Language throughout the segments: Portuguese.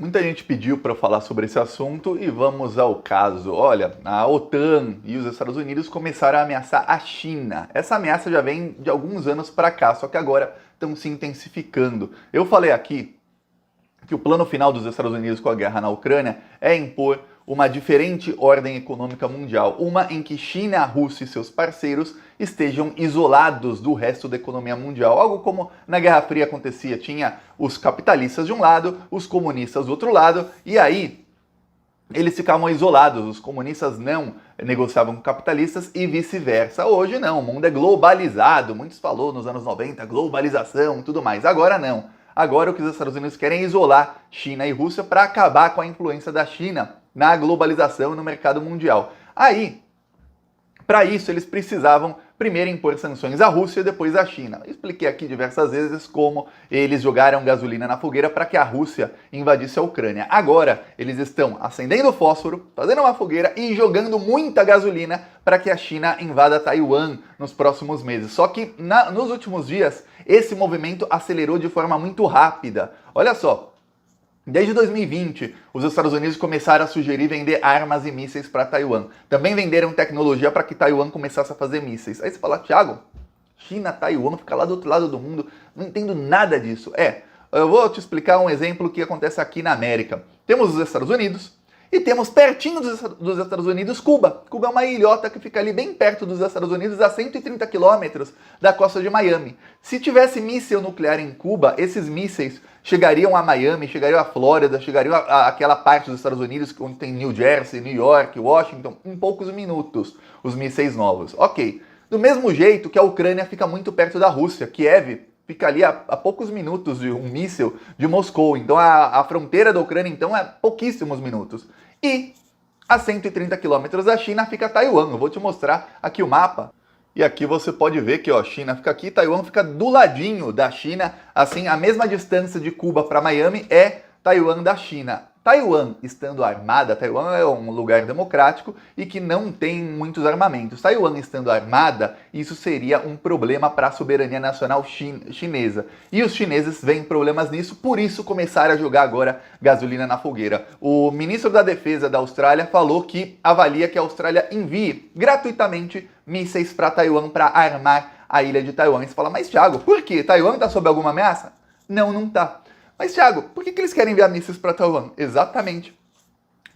Muita gente pediu para eu falar sobre esse assunto e vamos ao caso. Olha, a OTAN e os Estados Unidos começaram a ameaçar a China. Essa ameaça já vem de alguns anos para cá, só que agora estão se intensificando. Eu falei aqui que o plano final dos Estados Unidos com a guerra na Ucrânia é impor uma diferente ordem econômica mundial, uma em que China, Rússia e seus parceiros estejam isolados do resto da economia mundial, algo como na Guerra Fria acontecia, tinha os capitalistas de um lado, os comunistas do outro lado, e aí eles ficavam isolados, os comunistas não negociavam com capitalistas e vice-versa. Hoje não, o mundo é globalizado, muitos falou nos anos 90, globalização e tudo mais, agora não. Agora o que os Estados Unidos querem é isolar China e Rússia para acabar com a influência da China na globalização e no mercado mundial. Aí, para isso, eles precisavam primeiro impor sanções à Rússia e depois à China. Eu expliquei aqui diversas vezes como eles jogaram gasolina na fogueira para que a Rússia invadisse a Ucrânia. Agora, eles estão acendendo fósforo, fazendo uma fogueira e jogando muita gasolina para que a China invada Taiwan nos próximos meses. Só que nos últimos dias, esse movimento acelerou de forma muito rápida. Olha só. Desde 2020, os Estados Unidos começaram a sugerir vender armas e mísseis para Taiwan. Também venderam tecnologia para que Taiwan começasse a fazer mísseis. Aí você fala, Thiago, China, Taiwan, fica lá do outro lado do mundo, não entendo nada disso. Eu vou te explicar um exemplo que acontece aqui na América. Temos os Estados Unidos e temos pertinho dos Estados Unidos Cuba. Cuba é uma ilhota que fica ali bem perto dos Estados Unidos, a 130 quilômetros da costa de Miami. Se tivesse míssil nuclear em Cuba, esses mísseis chegariam a Miami, chegariam à Flórida, chegariam àquela parte dos Estados Unidos onde tem New Jersey, New York, Washington, em poucos minutos, os mísseis novos. Ok. Do mesmo jeito que a Ucrânia fica muito perto da Rússia, Kiev fica ali a poucos minutos de um míssil de Moscou. Então a fronteira da Ucrânia então é pouquíssimos minutos. E a 130 quilômetros da China fica Taiwan. Eu vou te mostrar aqui o mapa. E aqui você pode ver que a China fica aqui, Taiwan fica do ladinho da China, assim, a mesma distância de Cuba para Miami é Taiwan da China. Taiwan estando armada, Taiwan é um lugar democrático e que não tem muitos armamentos. Taiwan estando armada, isso seria um problema para a soberania nacional chinesa. E os chineses veem problemas nisso, por isso começaram a jogar agora gasolina na fogueira. O ministro da Defesa da Austrália falou que avalia que a Austrália envie gratuitamente mísseis para Taiwan para armar a ilha de Taiwan. E você fala, mas Thiago, por quê? Taiwan está sob alguma ameaça? Não, não está. Mas, Thiago, por que eles querem enviar mísseis para Taiwan? Exatamente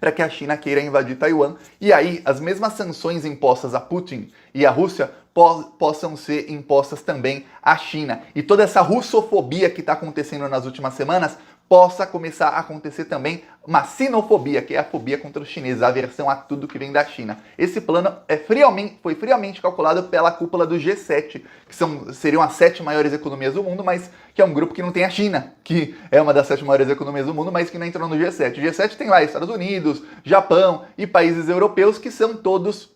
para que a China queira invadir Taiwan. E aí, as mesmas sanções impostas a Putin e a Rússia possam ser impostas também à China. E toda essa russofobia que está acontecendo nas últimas semanas possa começar a acontecer também uma sinofobia, que é a fobia contra os chineses, a aversão a tudo que vem da China. Esse plano foi friamente calculado pela cúpula do G7, que seriam as 7 maiores economias do mundo, mas que é um grupo que não tem a China, que é uma das 7 maiores economias do mundo, mas que não entrou no G7. O G7 tem lá Estados Unidos, Japão e países europeus que são todos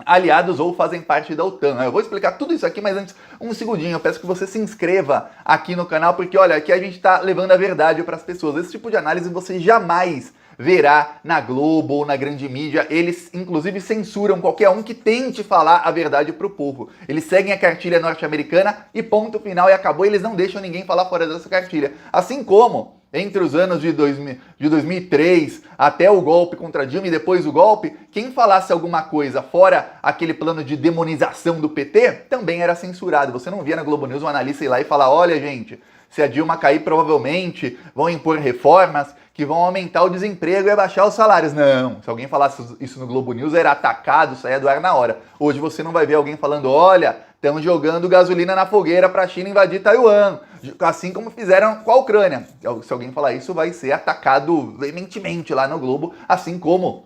aliados ou fazem parte da OTAN. Eu vou explicar tudo isso aqui, mas antes, um segundinho, eu peço que você se inscreva aqui no canal, porque olha, aqui a gente tá levando a verdade para as pessoas. Esse tipo de análise você jamais verá na Globo ou na grande mídia. Eles, inclusive, censuram qualquer um que tente falar a verdade pro povo. Eles seguem a cartilha norte-americana e ponto final e acabou. Eles não deixam ninguém falar fora dessa cartilha. Assim como entre os anos de 2003 até o golpe contra Dilma e depois o golpe, quem falasse alguma coisa fora aquele plano de demonização do PT também era censurado. Você não via na Globo News um analista ir lá e falar, olha gente, se a Dilma cair provavelmente vão impor reformas que vão aumentar o desemprego e abaixar os salários. Não, se alguém falasse isso no Globo News era atacado, saía do ar na hora. Hoje você não vai ver alguém falando, olha, estão jogando gasolina na fogueira para a China invadir Taiwan, assim como fizeram com a Ucrânia. Se alguém falar isso, vai ser atacado veementemente lá no Globo, assim como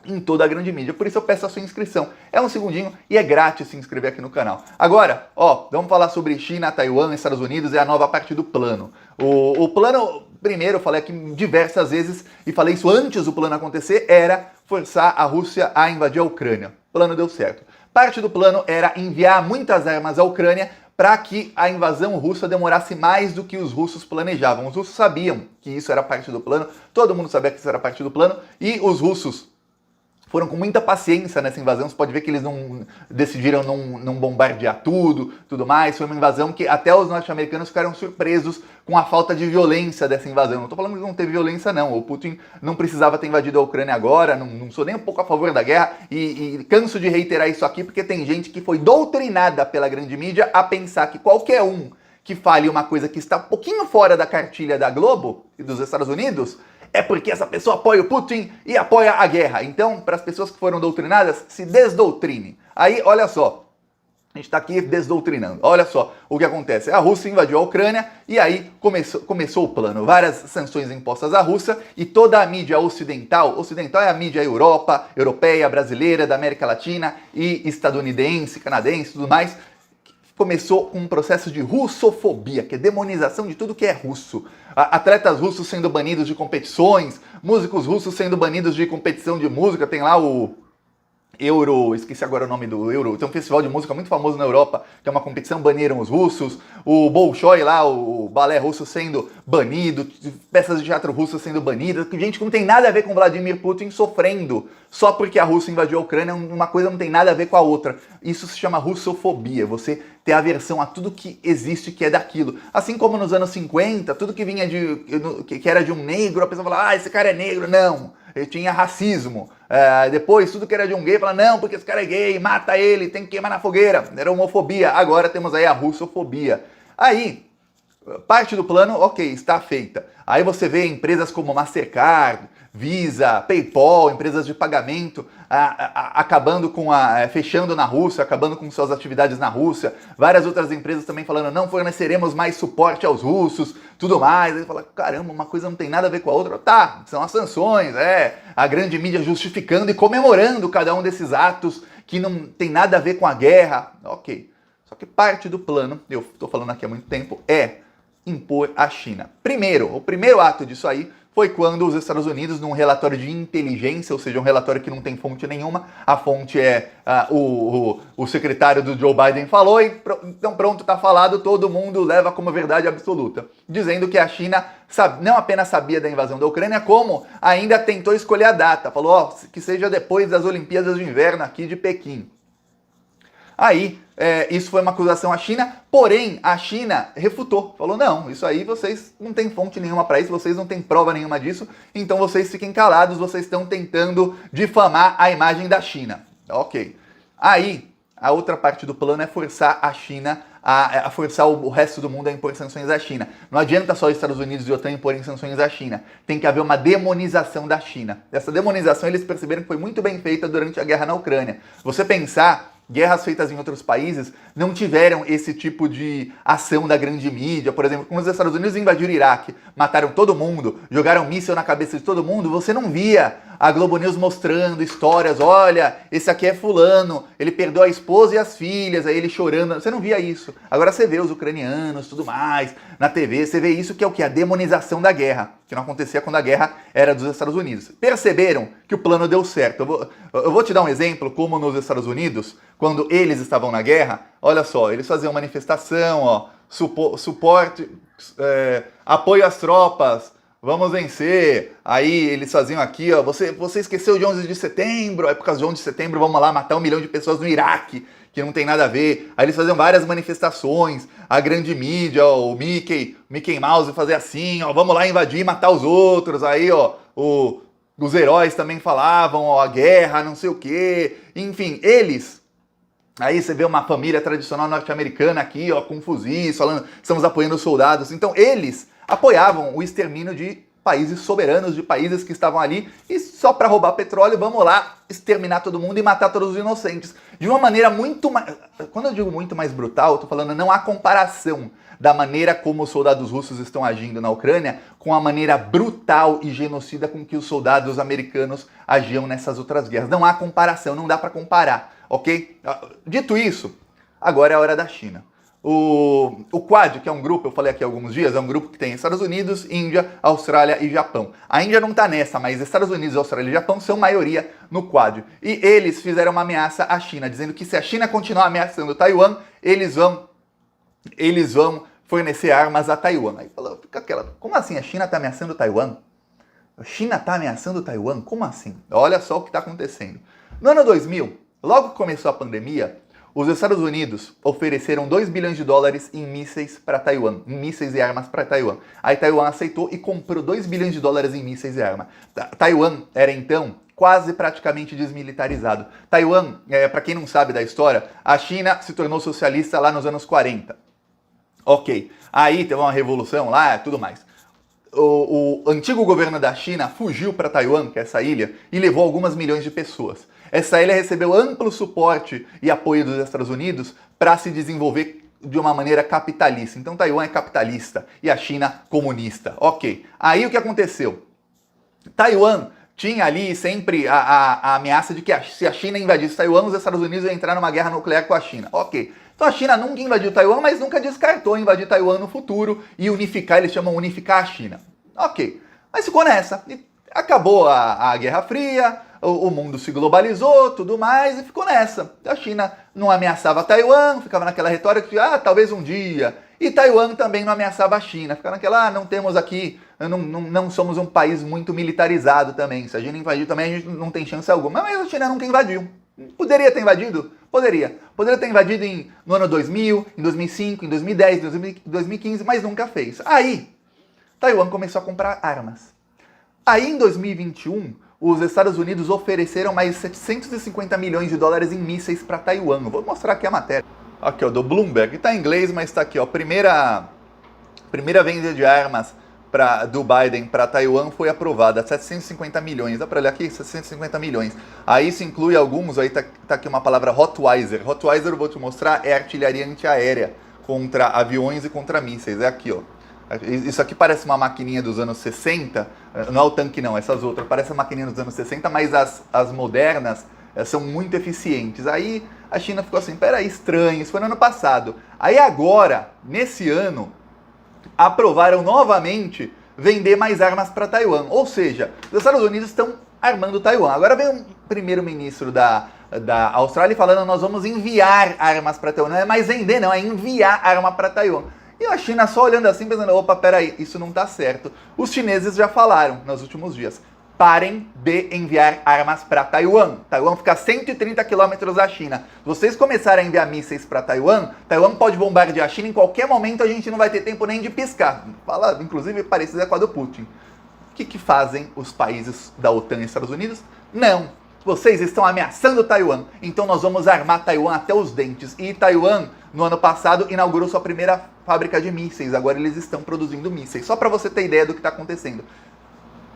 em toda a grande mídia. Por isso eu peço a sua inscrição. É um segundinho e é grátis se inscrever aqui no canal. Agora, vamos falar sobre China, Taiwan, Estados Unidos e a nova parte do plano. O plano, primeiro, eu falei aqui diversas vezes e falei isso antes do plano acontecer, era forçar a Rússia a invadir a Ucrânia. O plano deu certo. Parte do plano era enviar muitas armas à Ucrânia para que a invasão russa demorasse mais do que os russos planejavam. Os russos sabiam que isso era parte do plano, todo mundo sabia que isso era parte do plano, e os russos foram com muita paciência nessa invasão. Você pode ver que eles não decidiram não bombardear tudo mais. Foi uma invasão que até os norte-americanos ficaram surpresos com a falta de violência dessa invasão. Não estou falando que não teve violência, não. O Putin não precisava ter invadido a Ucrânia agora. Não sou nem um pouco a favor da guerra. E canso de reiterar isso aqui, porque tem gente que foi doutrinada pela grande mídia a pensar que qualquer um que fale uma coisa que está um pouquinho fora da cartilha da Globo e dos Estados Unidos é porque essa pessoa apoia o Putin e apoia a guerra. Então, para as pessoas que foram doutrinadas, se desdoutrine. Aí, olha só, a gente está aqui desdoutrinando. Olha só o que acontece. A Rússia invadiu a Ucrânia e aí começou o plano. Várias sanções impostas à Rússia e toda a mídia ocidental é a mídia europeia, brasileira, da América Latina e estadunidense, canadense e tudo mais, começou com um processo de russofobia, que é demonização de tudo que é russo. Atletas russos sendo banidos de competições, músicos russos sendo banidos de competição de música. Tem lá o Euro, esqueci agora o nome do Euro, tem um festival de música muito famoso na Europa, que é uma competição, baniram os russos, o Bolshoi lá, o balé russo sendo banido, peças de teatro russo sendo banidas, gente que não tem nada a ver com Vladimir Putin sofrendo, só porque a Rússia invadiu a Ucrânia, uma coisa não tem nada a ver com a outra. Isso se chama russofobia, você ter aversão a tudo que existe que é daquilo. Assim como nos anos 50, tudo que vinha que era de um negro, a pessoa falava, esse cara é negro, não. Ele tinha racismo. Depois, tudo que era de um gay, fala, não, porque esse cara é gay, mata ele, tem que queimar na fogueira. Era homofobia. Agora temos aí a russofobia. Aí, parte do plano, ok, está feita. Aí você vê empresas como Mastercard, Visa, PayPal, empresas de pagamento, acabando com fechando na Rússia, acabando com suas atividades na Rússia. Várias outras empresas também falando, não forneceremos mais suporte aos russos, tudo mais. Aí fala, caramba, uma coisa não tem nada a ver com a outra. Tá, são as sanções, a grande mídia justificando e comemorando cada um desses atos que não tem nada a ver com a guerra. Ok, só que parte do plano, eu estou falando aqui há muito tempo, é impor a China. O primeiro ato disso aí foi quando os Estados Unidos, num relatório de inteligência, ou seja, um relatório que não tem fonte nenhuma, a fonte é o secretário do Joe Biden falou, então pronto, tá falado, todo mundo leva como verdade absoluta, dizendo que a China não apenas sabia da invasão da Ucrânia, como ainda tentou escolher a data, falou que seja depois das Olimpíadas de Inverno aqui de Pequim. Aí, isso foi uma acusação à China, porém a China refutou, falou, não, isso aí vocês não têm fonte nenhuma para isso, vocês não têm prova nenhuma disso, então vocês fiquem calados, vocês estão tentando difamar a imagem da China. Ok. Aí, a outra parte do plano é forçar a China, a forçar o resto do mundo a impor sanções à China. Não adianta só os Estados Unidos e a OTAN imporem sanções à China, tem que haver uma demonização da China. Essa demonização eles perceberam que foi muito bem feita durante a guerra na Ucrânia. Você pensar, guerras feitas em outros países não tiveram esse tipo de ação da grande mídia. Por exemplo, quando os Estados Unidos invadiram o Iraque, mataram todo mundo, jogaram míssil na cabeça de todo mundo, você não via a Globo News mostrando histórias, olha, esse aqui é fulano, ele perdeu a esposa e as filhas, aí ele chorando, você não via isso. Agora você vê os ucranianos, tudo mais, na TV, você vê isso que é o que? A demonização da guerra, que não acontecia quando a guerra era dos Estados Unidos. Perceberam que o plano deu certo. Eu vou te dar um exemplo, como nos Estados Unidos, quando eles estavam na guerra, olha só, eles faziam manifestação, suporte, apoio às tropas, vamos vencer. Aí eles faziam aqui, você esqueceu de 11 de setembro, é por causa de 11 de setembro, vamos lá matar 1 milhão de pessoas no Iraque, que não tem nada a ver. Aí eles faziam várias manifestações, a grande mídia, o Mickey Mouse fazia assim, vamos lá invadir e matar os outros. Aí, os heróis também falavam, a guerra, não sei o quê. Enfim, aí você vê uma família tradicional norte-americana aqui, com fuzis, falando, estamos apoiando os soldados. Então eles apoiavam o extermínio de países soberanos, de países que estavam ali, e só para roubar petróleo, vamos lá exterminar todo mundo e matar todos os inocentes. De uma maneira muito mais... Quando eu digo muito mais brutal, eu tô falando, não há comparação da maneira como os soldados russos estão agindo na Ucrânia com a maneira brutal e genocida com que os soldados americanos agiam nessas outras guerras. Não há comparação, não dá para comparar, ok? Dito isso, agora é a hora da China. O Quad, que é um grupo, eu falei aqui há alguns dias, é um grupo que tem Estados Unidos, Índia, Austrália e Japão. A Índia não está nessa, mas Estados Unidos, Austrália e Japão são maioria no Quad. E eles fizeram uma ameaça à China, dizendo que se a China continuar ameaçando Taiwan, eles vão fornecer armas a Taiwan. Aí falou, fica aquela, como assim a China está ameaçando Taiwan? A China está ameaçando Taiwan? Como assim? Olha só o que está acontecendo. No ano 2000, logo que começou a pandemia, os Estados Unidos ofereceram 2 bilhões de dólares em mísseis para Taiwan, em mísseis e armas para Taiwan. Aí Taiwan aceitou e comprou 2 bilhões de dólares em mísseis e armas. Taiwan era então quase praticamente desmilitarizado. Taiwan, para quem não sabe da história, a China se tornou socialista lá nos anos 40. Ok, aí teve uma revolução lá, tudo mais. O antigo governo da China fugiu para Taiwan, que é essa ilha, e levou algumas milhões de pessoas. Essa ilha recebeu amplo suporte e apoio dos Estados Unidos para se desenvolver de uma maneira capitalista. Então Taiwan é capitalista e a China comunista. Ok, aí o que aconteceu? Taiwan tinha ali sempre a ameaça de que se a China invadisse Taiwan, os Estados Unidos iam entrar numa guerra nuclear com a China. Ok. Então a China nunca invadiu Taiwan, mas nunca descartou invadir Taiwan no futuro e unificar, eles chamam unificar a China. Ok. Mas ficou nessa. E acabou a Guerra Fria, o mundo se globalizou, tudo mais, e ficou nessa. A China não ameaçava Taiwan, ficava naquela retórica de, talvez um dia. E Taiwan também não ameaçava a China, ficava naquela, não temos aqui, não somos um país muito militarizado também. Se a gente invadir também, a gente não tem chance alguma. Mas a China nunca invadiu. Poderia ter invadido? Poderia. Poderia ter invadido no ano 2000, em 2005, em 2010, em 2015, mas nunca fez. Aí, Taiwan começou a comprar armas. Aí, em 2021, os Estados Unidos ofereceram mais 750 milhões de dólares em mísseis para Taiwan. Eu vou mostrar aqui a matéria. Aqui, ó, do Bloomberg. Está em inglês, mas está aqui, ó. Primeira venda de armas do Biden para Taiwan foi aprovada, 750 milhões. Dá para olhar aqui? 750 milhões. Aí se inclui alguns, aí tá aqui uma palavra Hotwire. Hotwire, eu vou te mostrar, é artilharia antiaérea contra aviões e contra mísseis. É aqui, ó. Isso aqui parece uma maquininha dos anos 60, não é o tanque não, essas outras, parece uma maquininha dos anos 60, mas as modernas são muito eficientes. Aí a China ficou assim, peraí, estranho, isso foi no ano passado. Aí agora, nesse ano, aprovaram novamente vender mais armas para Taiwan. Ou seja, os Estados Unidos estão armando Taiwan. Agora vem o primeiro-ministro da Austrália falando, nós vamos enviar armas para Taiwan. Não é mais vender, não, é enviar arma para Taiwan. E a China só olhando assim, pensando, opa, peraí, isso não tá certo. Os chineses já falaram nos últimos dias, parem de enviar armas para Taiwan. Taiwan fica a 130 quilômetros da China. Se vocês começarem a enviar mísseis para Taiwan, Taiwan pode bombardear a China em qualquer momento, a gente não vai ter tempo nem de piscar. Fala, inclusive, parecida com a do Putin. O que fazem os países da OTAN e Estados Unidos? Não. Vocês estão ameaçando Taiwan, então nós vamos armar Taiwan até os dentes. E Taiwan, no ano passado, inaugurou sua primeira fábrica de mísseis. Agora eles estão produzindo mísseis. Só para você ter ideia do que está acontecendo.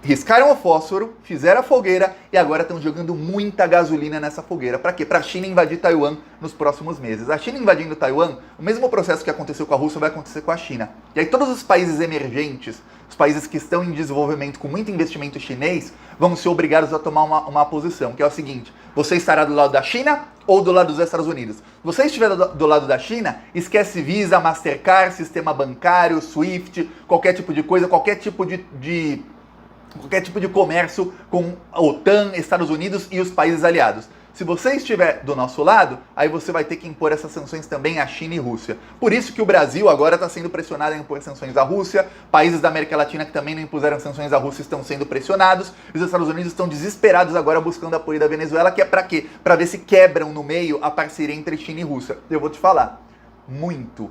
Riscaram o fósforo, fizeram a fogueira e agora estão jogando muita gasolina nessa fogueira. Para quê? Para a China invadir Taiwan nos próximos meses. A China invadindo Taiwan, o mesmo processo que aconteceu com a Rússia vai acontecer com a China. E aí todos os países emergentes, os países que estão em desenvolvimento com muito investimento chinês, vão ser obrigados a tomar uma posição, que é o seguinte, você estará do lado da China ou do lado dos Estados Unidos? Se você estiver do lado da China, esquece Visa, Mastercard, sistema bancário, SWIFT, qualquer tipo de coisa, qualquer tipo de comércio com a OTAN, Estados Unidos e os países aliados. Se você estiver do nosso lado, aí você vai ter que impor essas sanções também à China e Rússia. Por isso que o Brasil agora está sendo pressionado a impor sanções à Rússia, países da América Latina que também não impuseram sanções à Rússia estão sendo pressionados, e os Estados Unidos estão desesperados agora buscando apoio da Venezuela, que é para quê? Para ver se quebram no meio a parceria entre China e Rússia. Eu vou te falar. Muito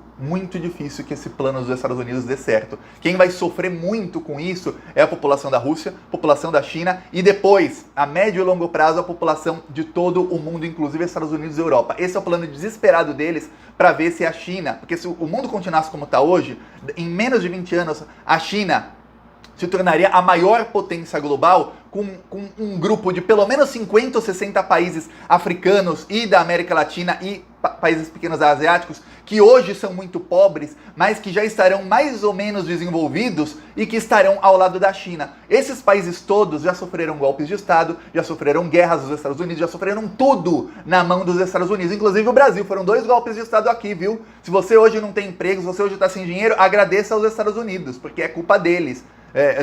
difícil que esse plano dos Estados Unidos dê certo. Quem vai sofrer muito com isso é a população da Rússia, a população da China e depois, a médio e longo prazo, a população de todo o mundo, inclusive Estados Unidos e Europa. Esse é o plano desesperado deles para ver se a China, porque se o mundo continuasse como está hoje, em menos de 20 anos, a China se tornaria a maior potência global com um grupo de pelo menos 50 ou 60 países africanos e da América Latina e países pequenos asiáticos que hoje são muito pobres, mas que já estarão mais ou menos desenvolvidos e que estarão ao lado da China. Esses países todos já sofreram golpes de Estado, já sofreram guerras dos Estados Unidos, já sofreram tudo na mão dos Estados Unidos, inclusive o Brasil. Foram 2 golpes de Estado aqui, viu? Se você hoje não tem emprego, se você hoje está sem dinheiro, agradeça aos Estados Unidos, porque é culpa deles.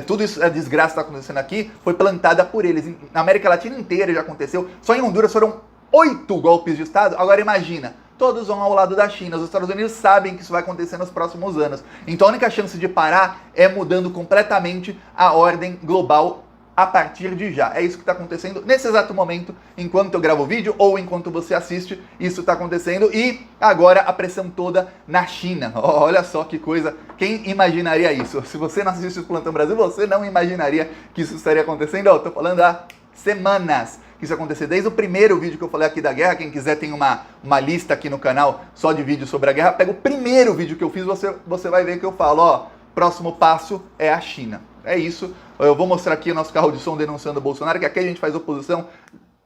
Tudo isso, a desgraça que está acontecendo aqui, foi plantada por eles. Na América Latina inteira já aconteceu. Só em Honduras foram 8 golpes de Estado. Agora imagina, todos vão ao lado da China. Os Estados Unidos sabem que isso vai acontecer nos próximos anos. Então a única chance de parar é mudando completamente a ordem global a partir de já. É isso que está acontecendo nesse exato momento, enquanto eu gravo o vídeo ou enquanto você assiste, isso está acontecendo. E agora a pressão toda na China. Olha só que coisa, quem imaginaria isso? Se você não assiste o Plantão Brasil, você não imaginaria que isso estaria acontecendo. Eu tô falando há semanas que isso acontecer. Desde o primeiro vídeo que eu falei aqui da guerra, quem quiser tem uma lista aqui no canal só de vídeos sobre a guerra, pega o primeiro vídeo que eu fiz, você vai ver que eu falo, ó, próximo passo é a China. É isso. Eu vou mostrar aqui o nosso carro de som denunciando o Bolsonaro, que aqui a gente faz oposição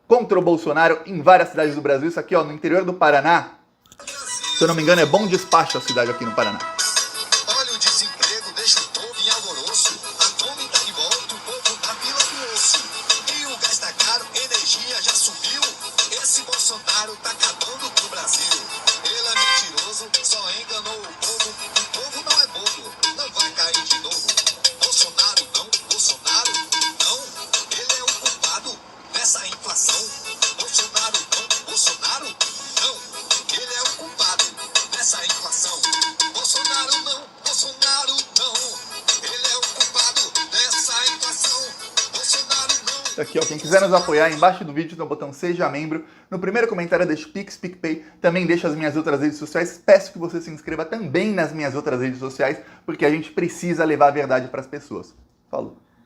contra o Bolsonaro em várias cidades do Brasil. Isso aqui, ó, no interior do Paraná. Se eu não me engano, é Bom Despacho a cidade aqui no Paraná. Olha o desemprego, deixa o povo em alvoroço. A fome tá de volta, o povo tá pila do osso. E o gás tá caro, energia já subiu. Esse Bolsonaro tá acabando com o Brasil. Ele é mentiroso, só enganou o povo. O povo não é bobo, não vai cair de novo. Bolsonaro não, ele é o culpado dessa inflação. Bolsonaro não, ele é o culpado dessa inflação. Bolsonaro não, ele é o culpado dessa inflação. Bolsonaro não. Aqui, ó, quem quiser nos apoiar, embaixo do vídeo tem o botão Seja Membro. No primeiro comentário deixa o Pix, PicPay, também deixa as minhas outras redes sociais. Peço que você se inscreva também nas minhas outras redes sociais, porque a gente precisa levar a verdade para as pessoas. Falou!